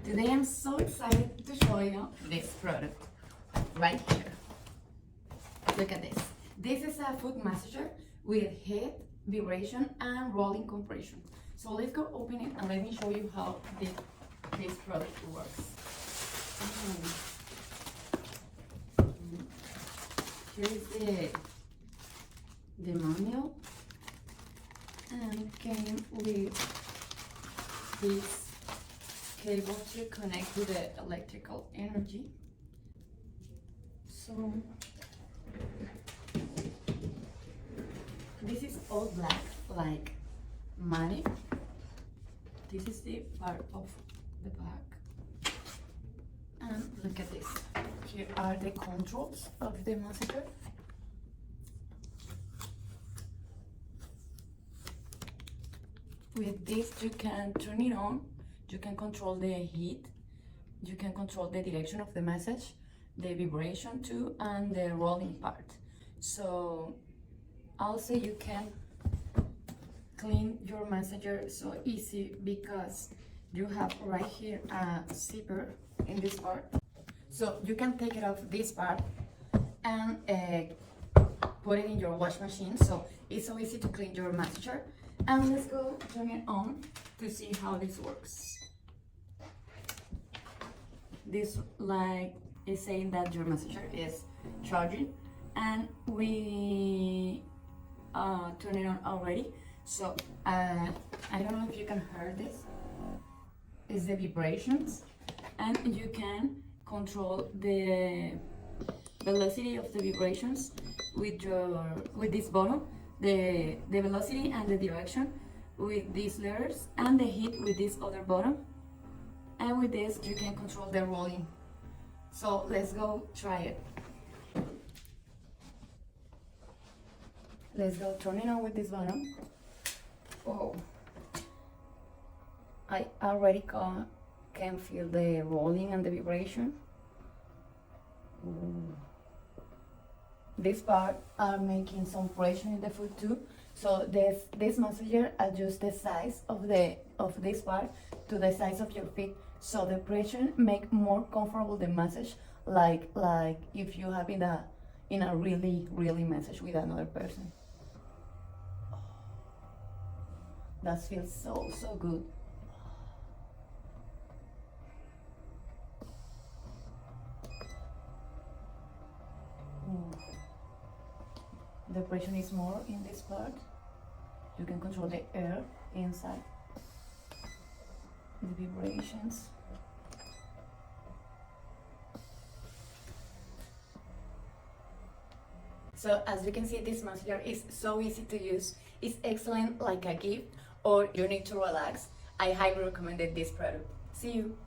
Today I'm so excited to show you this product right here. Look at this. This is a foot massager with heat, vibration, and rolling compression. So let's go open it and let me show you how this product works. Here is the manual, and came with this cable to connect to the electrical energy. So this is all black, like money. This is the part of the back. And look at this. Here are the controls of the massager. With this you can turn it on, you can control the heat, you can control the direction of the massage, the vibration too, and the rolling part. So also you can clean your massager so easy because you have right here a zipper in this part. So you can take it off this part and put it in your wash machine. So it's so easy to clean your massager. And let's go turn it on to see how this works. This light is saying that your massager is charging, and we turn it on already. So I don't know if you can hear this. It's the vibrations, and you can control the velocity of the vibrations with this button. The velocity and the direction with these letters, and the heat with this other button, and with this you can control the rolling. So let's go try it. Let's go turn it on with this button. Oh, I already can feel the rolling and the vibration. Ooh. This part are making some pressure in the foot too. So this massager adjusts the size of this part to the size of your feet. So the pressure make more comfortable the massage, like if you have in a really massage with another person. That feels so good. The pressure is more in this part. You can control the air inside, the vibrations. So as you can see, this massager is so easy to use. It's excellent like a gift or you need to relax. I highly recommend this product. See you.